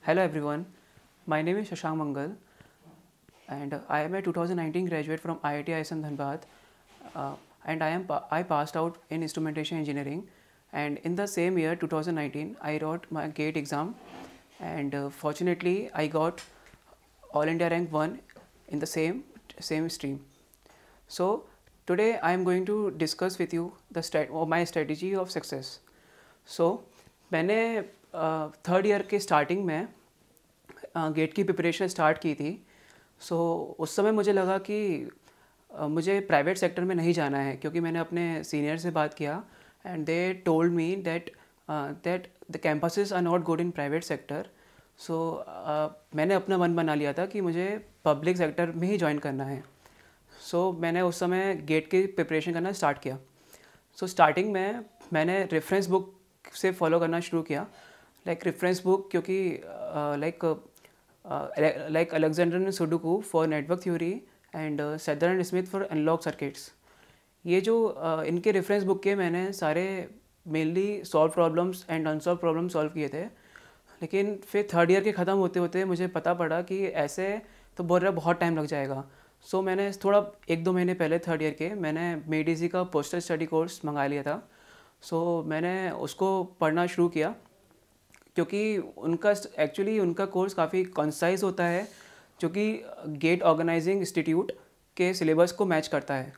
Hello everyone, my name is Shashank Mangal and I am a 2019 graduate from IIT ISM Dhanbad and I passed out in instrumentation engineering, and in the same year 2019 I wrote my GATE exam, and fortunately I got All India rank 1 in the same stream. So today I am going to discuss with you my strategy of success. So मैंने third year के starting में gate की preparation start की थी. सो उस समय मुझे लगा कि मुझे प्राइवेट सेक्टर में नहीं जाना है, क्योंकि मैंने अपने सीनियर से बात किया and they told me that the campuses are not good in private sector. So मैंने अपना मन बना लिया था कि मुझे पब्लिक सेक्टर में ही ज्वाइन करना है. सो मैंने उस समय गेट की प्रिपरेशन करना स्टार्ट किया. सो स्टार्टिंग में मैंने रेफरेंस बुक से फॉलो करना शुरू किया. रेफरेंस बुक, क्योंकि like Alexander Sadiku for network theory and Sedra Smith for analog circuits. ये जो इनके रेफरेंस बुक के मैंने सारे mainly solve problems and unsolve problem solve किए थे. लेकिन फिर थर्ड ईयर के ख़त्म होते होते मुझे पता पड़ा कि ऐसे तो बोल रहा बहुत टाइम लग जाएगा. सो मैंने थोड़ा 1-2 महीने पहले थर्ड ईयर के मैंने मेडिसी का पोस्टर स्टडी कोर्स मंगा लिया था. सो मैंने उसको पढ़ना शुरू किया, क्योंकि उनका कोर्स काफ़ी कंसाइज होता है, जो कि गेट ऑर्गेनाइजिंग इंस्टीट्यूट के सिलेबस को मैच करता है.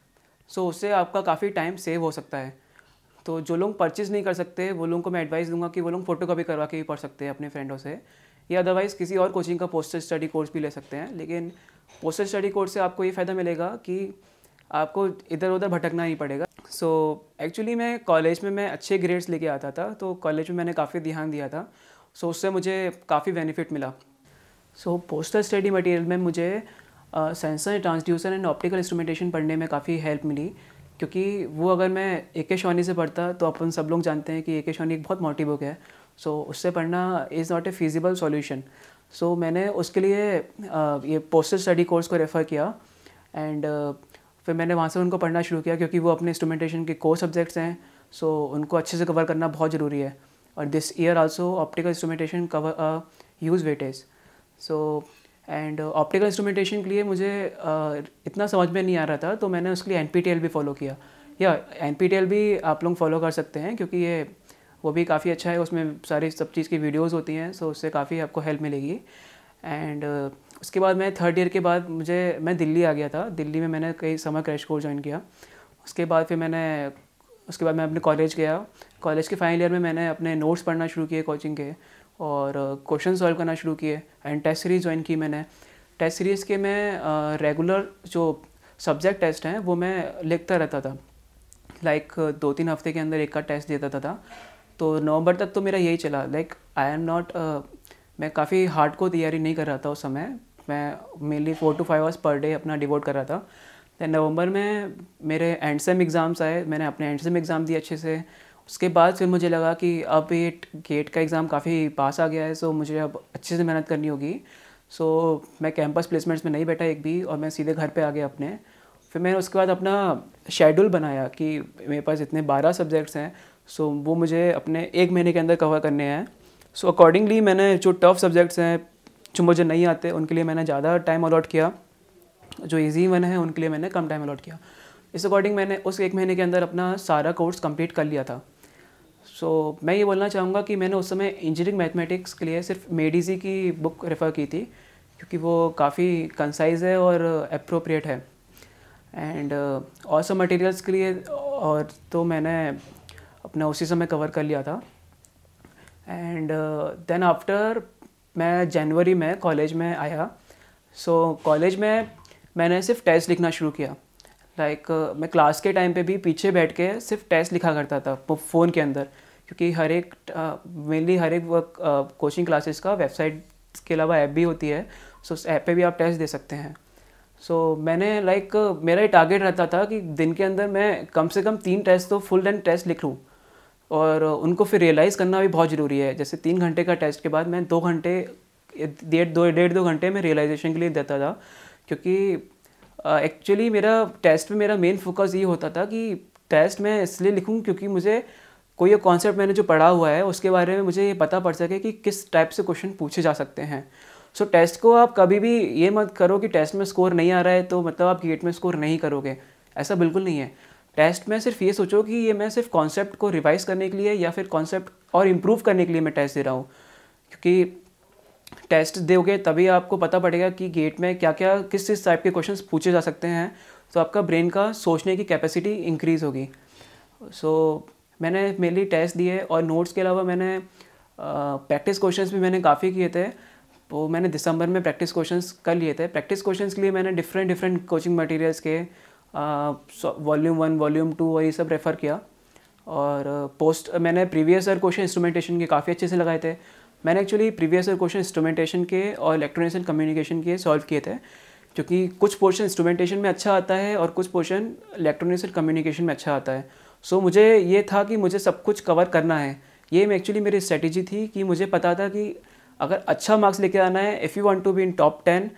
सो उससे आपका काफ़ी टाइम सेव हो सकता है. तो जो लोग परचेज़ नहीं कर सकते वो लोगों को मैं एडवाइस दूंगा कि वो लोग फ़ोटोकॉपी करवा के भी पढ़ सकते हैं अपने फ्रेंडों से, या अदरवाइज़ किसी और कोचिंग का पोस्टर स्टडी कोर्स भी ले सकते हैं. लेकिन पोस्टर स्टडी कोर्स से आपको ये फ़ायदा मिलेगा कि आपको इधर उधर भटकना नहीं पड़ेगा. सो एक्चुअली मैं कॉलेज में मैं अच्छे ग्रेड्स लेके आता था, तो कॉलेज में मैंने काफ़ी ध्यान दिया था. सो उससे मुझे काफ़ी बेनिफिट मिला. सो पोस्टर स्टडी मटेरियल में मुझे sensor transducer and optical instrumentation पढ़ने में काफ़ी हेल्प मिली, क्योंकि वो अगर मैं ए के शौनी से पढ़ता तो अपन सब लोग जानते हैं कि ए के शौनी एक बहुत मोटी बुक है. सो उससे पढ़ना is not a feasible solution. So मैंने उसके लिए ये पोस्टर स्टडी कोर्स को रेफ़र किया एंड फिर मैंने वहाँ से उनको पढ़ना शुरू किया, क्योंकि वो अपने इंस्ट्रूमेंटेशन के कोर सब्जेक्ट्स हैं. सो उनको अच्छे से कवर करना बहुत ज़रूरी है. और this year also optical instrumentation cover huge weightage. So and optical instrumentation के लिए मुझे इतना समझ में नहीं आ रहा था, तो मैंने उसके लिए NPTEL भी फॉलो किया. या NPTEL भी आप लोग फॉलो कर सकते हैं, क्योंकि ये वो भी काफ़ी अच्छा है. उसमें सारी सब चीज़ की वीडियोज़ होती हैं. सो उससे काफ़ी आपको हेल्प मिलेगी. एंड उसके बाद मैं थर्ड ईयर के बाद मैं दिल्ली आ गया था. दिल्ली में मैंने कई समर क्रैश कोर्स ज्वाइन किया. उसके बाद मैं अपने कॉलेज गया. कॉलेज के फाइनल ईयर में मैंने अपने नोट्स पढ़ना शुरू किए कोचिंग के, और क्वेश्चन सॉल्व करना शुरू किए एंड टेस्ट सीरीज़ ज्वाइन की मैंने. टेस्ट सीरीज़ के मैं रेगुलर जो सब्जेक्ट टेस्ट हैं वो मैं लिखता रहता था. 2-3 हफ्ते के अंदर एक का टेस्ट देता था. तो नवंबर तक तो मेरा यही चला. मैं काफ़ी हार्ड को तैयारी नहीं कर रहा था उस समय. मैं mainly 4 to 5 hours per day अपना डिवोट कर रहा था. दैन नवंबर में मेरे एंड सेम एग्ज़ाम्स आए. मैंने अपने एंड सेम एग्ज़ाम दिए अच्छे से. उसके बाद फिर मुझे लगा कि अब ये गेट का एग्ज़ाम काफ़ी पास आ गया है, सो मुझे अब अच्छे से मेहनत करनी होगी. सो मैं कैंपस प्लेसमेंट्स में नहीं बैठा एक भी, और मैं सीधे घर पे आ गया अपने. फिर मैंने उसके बाद अपना शेड्यूल बनाया कि मेरे पास इतने 12 सब्जेक्ट्स हैं, सो वो मुझे अपने 1 महीने के अंदर कवर करने हैं. सो अकॉर्डिंगली मैंने जो टफ़ सब्जेक्ट्स हैं जो मुझे नहीं आते उनके लिए मैंने ज़्यादा टाइम अलॉट किया, जो ईजी वन है उनके लिए मैंने कम टाइम अलॉट किया. इस अकॉर्डिंग मैंने उस 1 महीने के अंदर अपना सारा कोर्स कंप्लीट कर लिया था. सो मैं ये बोलना चाहूँगा कि मैंने उस समय इंजीनियरिंग मैथमेटिक्स के लिए सिर्फ मेडिसी की बुक रेफ़र की थी, क्योंकि वो काफ़ी कंसाइज है और अप्रोप्रिएट है. एंड और सब मटेरियल्स के लिए और तो मैंने अपना उसी समय कवर कर लिया था. एंड देन आफ्टर मैं जनवरी में कॉलेज में आया. सो कॉलेज में मैंने सिर्फ टेस्ट लिखना शुरू किया. मैं क्लास के टाइम पे भी पीछे बैठ के सिर्फ टेस्ट लिखा करता था फ़ोन के अंदर, क्योंकि मेनली हर एक कोचिंग क्लासेस का वेबसाइट के अलावा ऐप भी होती है. सो उस ऐप पे भी आप टेस्ट दे सकते हैं. सो मैंने मेरा ये टारगेट रहता था कि दिन के अंदर मैं कम से कम 3 टेस्ट तो फुल लेंथ टेस्ट लिख लूँ, और उनको फिर रियलाइज़ करना भी बहुत ज़रूरी है. जैसे 3 घंटे का टेस्ट के बाद मैं 2 घंटे 1.5-2 घंटे में रियलाइजेशन के लिए देता था, क्योंकि एक्चुअली मेरा टेस्ट में मेरा मेन फोकस ये होता था कि टेस्ट मैं इसलिए लिखूं क्योंकि मुझे कोई एक कॉन्सेप्ट मैंने जो पढ़ा हुआ है उसके बारे में मुझे ये पता पड़ सके कि किस टाइप से क्वेश्चन पूछे जा सकते हैं। सो टेस्ट को आप कभी भी ये मत करो कि टेस्ट में स्कोर नहीं आ रहा है तो मतलब आप गेट में स्कोर नहीं करोगे, ऐसा बिल्कुल नहीं है। टेस्ट में सिर्फ ये सोचो कि ये मैं सिर्फ कॉन्सेप्ट को रिवाइज करने के लिए या फिर कॉन्सेप्ट और इम्प्रूव करने के लिए मैं टेस्ट दे रहा हूँ, क्योंकि टेस्ट दोगे तभी आपको पता पड़ेगा कि गेट में क्या क्या किस टाइप के क्वेश्चंस पूछे जा सकते हैं, तो आपका ब्रेन का सोचने की कैपेसिटी इंक्रीज़ होगी। सो मैंने मेनली टेस्ट दिए और नोट्स के अलावा मैंने प्रैक्टिस क्वेश्चंस भी मैंने काफ़ी किए थे। तो मैंने दिसंबर में प्रैक्टिस क्वेश्चंस कर लिए थे। प्रैक्टिस क्वेश्चंस के लिए मैंने डिफरेंट कोचिंग मटेरियल्स के वॉल्यूम 1 वॉल्यूम 2 और ये सब रेफ़र किया। और पोस्ट मैंने प्रीवियस ईयर क्वेश्चन इंस्ट्रूमेंटेशन के काफ़ी अच्छे से लगाए थे। मैंने actually previous year question instrumentation के और इलेक्ट्रॉनिक्स एंड कम्युनिकेशन के सॉल्व किए थे, क्योंकि कुछ पोर्शन इंस्ट्रूमेंटेशन में अच्छा आता है और कुछ पोर्शन इलेक्ट्रॉनिक्स एंड कम्युनिकेशन में अच्छा आता है। सो मुझे ये था कि मुझे सब कुछ कवर करना है। ये एक्चुअली मेरी स्ट्रेटेजी थी कि मुझे पता था कि अगर अच्छा मार्क्स लेके आना है, if you want to be in top 10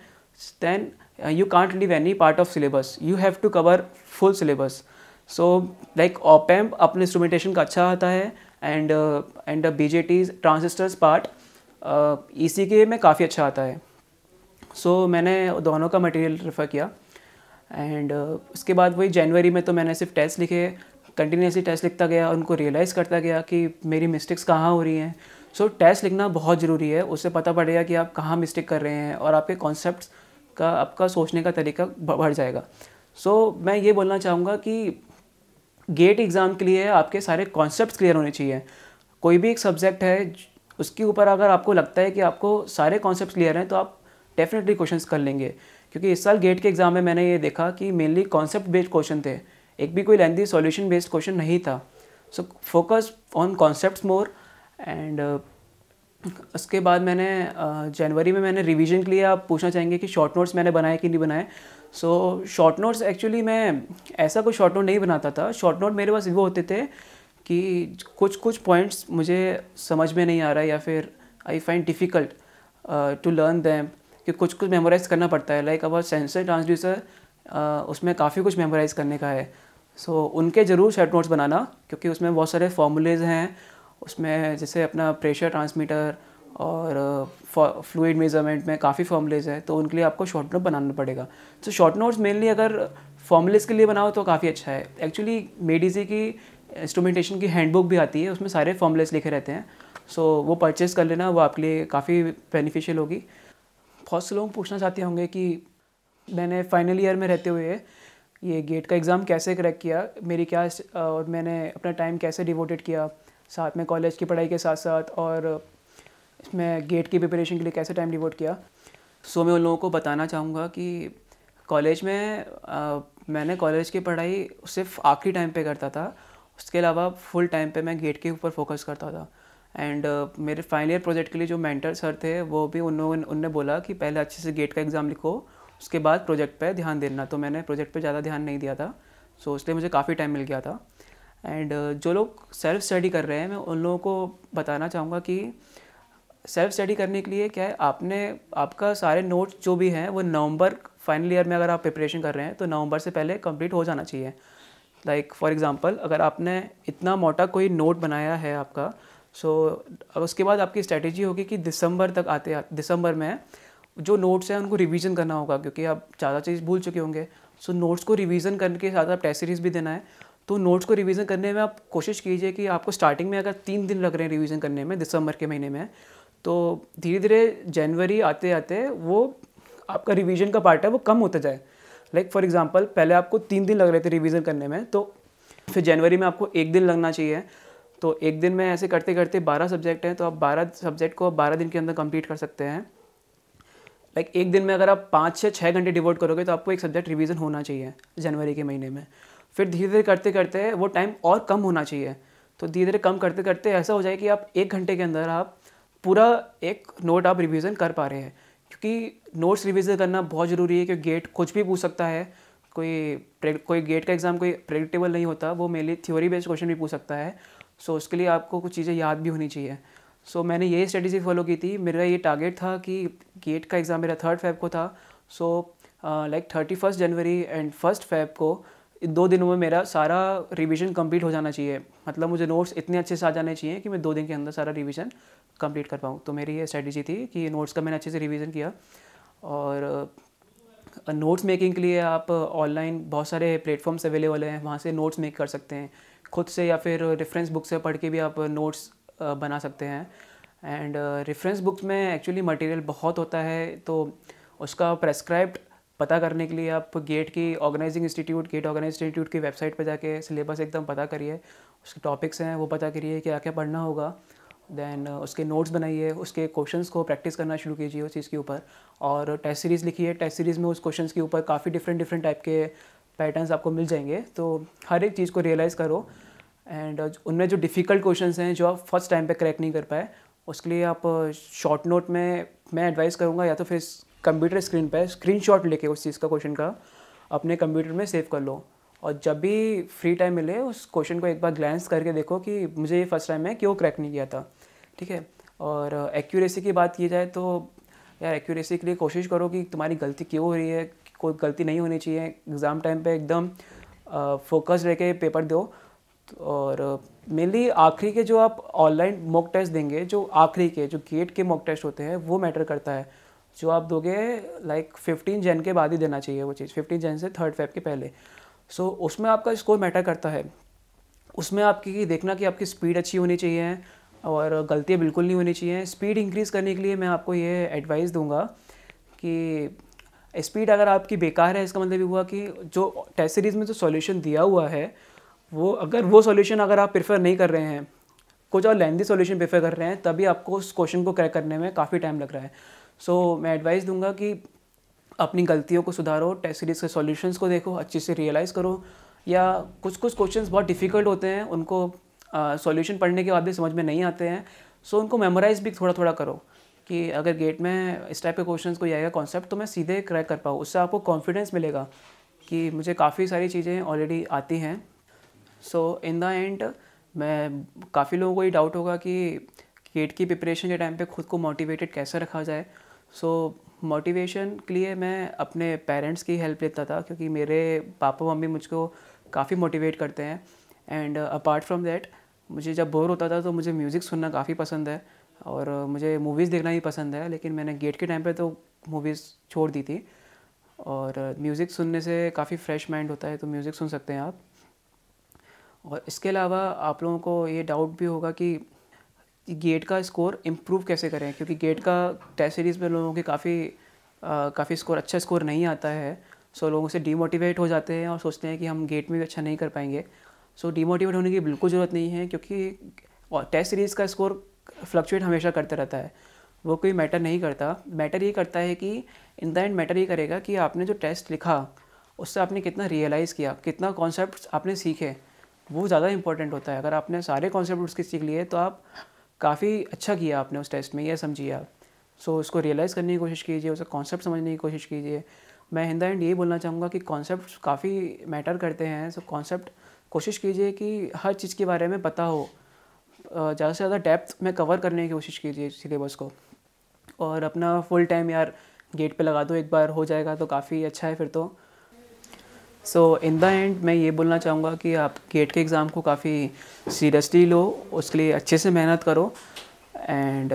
then you can't leave any part of syllabus, you have to cover full syllabus. So like op amp अपने इंस्ट्रूमेंटेशन का अच्छा आता है and BJTs transistors part ECK में काफ़ी अच्छा आता है। सो मैंने दोनों का मटेरियल रेफ़र किया एंड उसके बाद वही जनवरी में तो मैंने सिर्फ टेस्ट लिखे, कंटिन्यूसली टेस्ट लिखता गया और उनको रियलाइज़ करता गया कि मेरी मिस्टेक्स कहाँ हो रही हैं। सो टेस्ट लिखना बहुत ज़रूरी है, उससे पता पड़ेगा कि आप कहाँ मिस्टेक कर रहे हैं और आपके कॉन्सेप्ट्स का आपका सोचने का तरीका बढ़ जाएगा। सो मैं ये बोलना चाहूँगा कि गेट एग्ज़ाम के लिए आपके सारे कॉन्सेप्ट्स क्लियर होने चाहिए। कोई भी एक सब्जेक्ट है उसके ऊपर अगर आपको लगता है कि आपको सारे कॉन्सेप्ट्स क्लियर हैं तो आप डेफिनेटली क्वेश्चंस कर लेंगे, क्योंकि इस साल गेट के एग्ज़ाम में मैंने ये देखा कि मेनली कॉन्सेप्ट बेस्ड क्वेश्चन थे, एक भी कोई लेंथी सॉल्यूशन बेस्ड क्वेश्चन नहीं था। So focus on concepts more. And उसके बाद मैंने जनवरी में मैंने रिवीजन के लिए, आप पूछना चाहेंगे कि शॉर्ट नोट्स मैंने बनाए कि नहीं बनाए। सो शॉर्ट नोट्स एक्चुअली मैं ऐसा कोई शॉर्ट नोट नहीं बनाता था। शॉर्ट नोट मेरे पास वो होते थे कि कुछ पॉइंट्स मुझे समझ में नहीं आ रहा है या फिर I find difficult to learn them, कि कुछ मेमोराइज़ करना पड़ता है। लाइक अबाउट सेंसर ट्रांसड्यूसर, उसमें काफ़ी कुछ मेमोराइज़ करने का है। सो उनके ज़रूर शॉर्ट नोट्स बनाना, क्योंकि उसमें बहुत सारे फॉर्मूलेज हैं। उसमें जैसे अपना प्रेशर ट्रांसमीटर और फ्लूइड मेजरमेंट में काफ़ी फॉर्मूलेज है, तो उनके लिए आपको शॉर्ट नोट बनाना पड़ेगा। तो शॉर्ट नोट्स मेनली अगर फॉर्मूलेज के लिए बनाओ तो काफ़ी अच्छा है। एक्चुअली मेडिसी की इंस्ट्रूमेंटेशन की हैंडबुक भी आती है, उसमें सारे फॉर्मूलेज लिखे रहते हैं। सो वो परचेज़ कर लेना, वो आपके लिए काफ़ी बेनिफिशियल होगी। बहुत से लोग पूछना चाहते होंगे कि मैंने फाइनल ईयर में रहते हुए ये गेट का एग्ज़ाम कैसे क्रैक किया, मेरी क्या और मैंने अपना टाइम कैसे डिवोटेड किया साथ में कॉलेज की पढ़ाई के साथ साथ, और इसमें गेट की प्रिपरेशन के लिए कैसे टाइम डिवोट किया। सो मैं उन लोगों को बताना चाहूँगा कि कॉलेज में मैंने कॉलेज की पढ़ाई सिर्फ आखिरी टाइम पे करता था, उसके अलावा फुल टाइम पे मैं गेट के ऊपर फोकस करता था। एंड मेरे फाइनल ईयर प्रोजेक्ट के लिए जो मेंटर सर थे वो भी उनने बोला कि पहले अच्छे से गेट का एग्ज़ाम लिखो, उसके बाद प्रोजेक्ट पे ध्यान देना। तो मैंने प्रोजेक्ट पे ज़्यादा ध्यान नहीं दिया था, सो इसलिए मुझे काफ़ी टाइम मिल गया था। एंड जो लोग सेल्फ स्टडी कर रहे हैं, मैं उन लोगों को बताना चाहूँगा कि सेल्फ स्टडी करने के लिए क्या है, आपका सारे नोट्स जो भी हैं वो नवंबर फाइनल ईयर में अगर आप प्रिपरेशन कर रहे हैं तो नवंबर से पहले कंप्लीट हो जाना चाहिए। लाइक फॉर एग्जांपल, अगर आपने इतना मोटा कोई नोट बनाया है आपका, सो उसके बाद आपकी स्ट्रैटेजी होगी कि दिसंबर में जो नोट्स हैं उनको रिवीजन करना होगा, क्योंकि आप ज़्यादा चीज़ भूल चुके होंगे। सो नोट्स को रिवीजन करने के साथ आप टेस्ट सीरीज़ भी देना है, तो नोट्स को रिवीजन करने में आप कोशिश कीजिए कि आपको स्टार्टिंग में अगर 3 दिन लग रहे हैं रिवीजन करने में दिसंबर के महीने में, तो धीरे धीरे जनवरी आते आते वो आपका रिवीजन का पार्ट है वो कम होता जाए। लाइक फॉर एग्जांपल, पहले आपको 3 दिन लग रहे थे रिवीजन करने में, तो फिर जनवरी में आपको 1 दिन लगना चाहिए। तो 1 दिन में ऐसे करते करते 12 सब्जेक्ट हैं, तो आप 12 सब्जेक्ट को 12 दिन के अंदर कंप्लीट कर सकते हैं। लाइक एक दिन में अगर आप 5 से 6 घंटे डिवोट करोगे तो आपको एक सब्जेक्ट रिवीजन होना चाहिए जनवरी के महीने में। फिर धीरे धीरे करते करते वो टाइम और कम होना चाहिए, तो धीरे धीरे कम करते करते ऐसा हो जाए कि आप 1 घंटे के अंदर आप पूरा एक नोट आप रिवीजन कर पा रहे हैं। क्योंकि नोट्स रिवीजन करना बहुत ज़रूरी है, क्योंकि गेट कुछ भी पूछ सकता है। कोई गेट का एग्ज़ाम कोई प्रेडिक्टेबल नहीं होता, वो मेनली थ्योरी बेस्ड क्वेश्चन भी पूछ सकता है। सो उसके लिए आपको कुछ चीज़ें याद भी होनी चाहिए। सो मैंने यही स्ट्रेटेजी फॉलो की थी। मेरा ये टारगेट था कि गेट का एग्ज़ाम मेरा 3 फ़ेब को था। So like 31 January and 1 Feb को इन 2 दिनों में मेरा सारा रिवीजन कंप्लीट हो जाना चाहिए। मतलब मुझे नोट्स इतने अच्छे से आ जाने चाहिए कि मैं 2 दिन के अंदर सारा रिवीजन कंप्लीट कर पाऊँ। तो मेरी ये स्ट्रेटजी थी कि नोट्स का मैंने अच्छे से रिवीजन किया। और नोट्स मेकिंग के लिए आप ऑनलाइन बहुत सारे प्लेटफॉर्म्स अवेलेबल हैं, वहाँ से नोट्स मेक कर सकते हैं खुद से, या फिर रेफरेंस बुक से पढ़ के भी आप नोट्स बना सकते हैं। एंड रेफरेंस बुक्स में एक्चुअली मटेरियल बहुत होता है, तो उसका प्रेस्क्राइब्ड पता करने के लिए आप गेट ऑर्गेनाइजिंग इंस्टीट्यूट की वेबसाइट पर जाके सिलेबस एकदम पता करिए, उसके टॉपिक्स हैं वो पता करिए क्या क्या पढ़ना होगा। देन उसके नोट्स बनाइए, उसके क्वेश्चंस को प्रैक्टिस करना शुरू कीजिए उस चीज़ के ऊपर। और टेस्ट सीरीज़ लिखिए, टेस्ट सीरीज़ में उस क्वेश्चंस के ऊपर काफ़ी डिफरेंट टाइप के पैटर्न्स आपको मिल जाएंगे। तो हर एक चीज़ को रियलाइज़ करो। एंड उनमें जो डिफ़िकल्ट क्वेश्चंस हैं जो आप फर्स्ट टाइम पे क्रैक नहीं कर पाए, उसके लिए आप शॉर्ट नोट में मैं एडवाइस करूँगा, या तो फिर कंप्यूटर स्क्रीन पे स्क्रीनशॉट लेके उस चीज़ का क्वेश्चन का अपने कंप्यूटर में सेव कर लो। और जब भी फ्री टाइम मिले उस क्वेश्चन को एक बार ग्लैंस करके देखो कि मुझे ये फर्स्ट टाइम में क्यों क्रैक नहीं किया था, ठीक है। और एक्यूरेसी की बात की जाए तो यार एक्यूरेसी के लिए कोशिश करो कि तुम्हारी गलती क्यों हो रही है, कोई गलती नहीं होनी चाहिए। एग्ज़ाम टाइम पे एकदम फोकस रह के पेपर दो। और मेनली आखिरी के जो आप ऑनलाइन मॉक टेस्ट देंगे, जो आखिरी के जो गेट के मॉक टेस्ट होते हैं वो मैटर करता है। जो आप दोगे लाइक 15 जन के बाद ही देना चाहिए वो चीज़, 15 जन से 3 फेब के पहले। सो उसमें आपका स्कोर मैटर करता है। उसमें आपकी देखना कि आपकी स्पीड अच्छी होनी चाहिए और गलतियाँ बिल्कुल नहीं होनी चाहिए। स्पीड इंक्रीज़ करने के लिए मैं आपको ये एडवाइस दूंगा कि स्पीड अगर आपकी बेकार है, इसका मतलब ये हुआ कि जो टेस्ट सीरीज़ में जो सॉल्यूशन दिया हुआ है वो सॉल्यूशन अगर आप प्रेफर नहीं कर रहे हैं, कुछ और लेंथी सॉल्यूशन प्रेफर कर रहे हैं, तभी आपको उस क्वेश्चन को क्रैक करने में काफ़ी टाइम लग रहा है। सो मैं एडवाइस दूंगा कि अपनी गलतियों को सुधारो, टेस्ट सीरीज़ के सॉल्यूशंस को देखो, अच्छे से रियलाइज़ करो। या कुछ क्वेश्चंस बहुत डिफ़िकल्ट होते हैं, उनको सॉल्यूशन पढ़ने के बाद भी समझ में नहीं आते हैं, सो उनको मेमोराइज़ भी थोड़ा थोड़ा करो कि अगर गेट में इस टाइप के क्वेश्चंस को आएगा कॉन्सेप्ट तो मैं सीधे क्रैक कर पाऊँ। उससे आपको कॉन्फिडेंस मिलेगा कि मुझे काफ़ी सारी चीज़ें ऑलरेडी आती हैं। सो इन द एंड मैं काफ़ी लोगों को ये डाउट होगा कि गेट की प्रिपरेशन के टाइम पे खुद को मोटिवेटेड कैसे रखा जाए। सो मोटिवेशन के लिए मैं अपने पेरेंट्स की हेल्प लेता था, क्योंकि मेरे पापा मम्मी मुझको काफ़ी मोटिवेट करते हैं। एंड अपार्ट फ्रॉम दैट मुझे जब बोर होता था तो मुझे म्यूज़िक सुनना काफ़ी पसंद है और मुझे मूवीज़ देखना भी पसंद है, लेकिन मैंने गेट के टाइम पे तो मूवीज़ छोड़ दी थी। और म्यूज़िक सुनने से काफ़ी फ्रेश माइंड होता है, तो म्यूज़िक सुन सकते हैं आप। और इसके अलावा आप लोगों को ये डाउट भी होगा कि गेट का स्कोर इम्प्रूव कैसे करें, क्योंकि गेट का टेस्ट सीरीज़ में लोगों के काफ़ी स्कोर अच्छा स्कोर नहीं आता है। सो लोगों से डीमोटिवेट हो जाते हैं और सोचते हैं कि हम गेट में भी अच्छा नहीं कर पाएंगे। सो डीमोटिवेट होने की बिल्कुल ज़रूरत नहीं है, क्योंकि टेस्ट सीरीज़ का स्कोर फ्लक्चुएट हमेशा करते रहता है, वो कोई मैटर नहीं करता। मैटर ये करता है कि इन द एंड मैटर ये करेगा कि आपने जो टेस्ट लिखा उससे आपने कितना रियलाइज़ किया, कितना कॉन्सेप्ट आपने सीखे, वो ज़्यादा इंपॉर्टेंट होता है। अगर आपने सारे कॉन्सेप्ट उसके सीख लिए तो आप काफ़ी अच्छा किया आपने उस टेस्ट में, ये समझिए आप। सो उसको रियलाइज़ करने की कोशिश कीजिए, उसका कॉन्सेप्ट समझने की कोशिश कीजिए। मैं इन द एंड यही बोलना चाहूँगा कि कॉन्सेप्ट काफ़ी मैटर करते हैं। सो कॉन्सेप्ट कोशिश कीजिए कि हर चीज़ के बारे में पता हो, ज़्यादा से ज़्यादा डेप्थ में कवर करने की कोशिश कीजिए सिलेबस को। और अपना फुल टाइम यार गेट पे लगा दो, एक बार हो जाएगा तो काफ़ी अच्छा है फिर तो। सो इन द एंड मैं ये बोलना चाहूँगा कि आप गेट के एग्ज़ाम को काफ़ी सीरियसली लो, उसके लिए अच्छे से मेहनत करो। एंड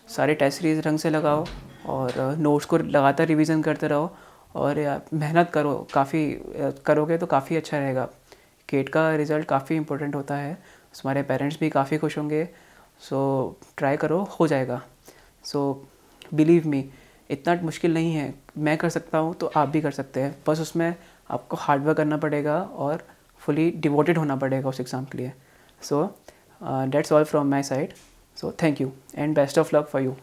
सारे टेस्ट सीरीज ढंग से लगाओ और नोट्स को लगातार रिवीजन करते रहो और मेहनत करो, काफ़ी करोगे तो काफ़ी अच्छा रहेगा। गेट का रिज़ल्ट काफ़ी इंपॉर्टेंट होता है, हमारे पेरेंट्स भी काफ़ी खुश होंगे। सो ट्राई करो, हो जाएगा। सो बिलीव मी, इतना मुश्किल नहीं है, मैं कर सकता हूँ तो आप भी कर सकते हैं। बस उसमें आपको हार्ड वर्क करना पड़ेगा और फुली डिवोटेड होना पड़ेगा उस एग्ज़ाम के लिए। So that's all from my side. So thank you and best of luck for you.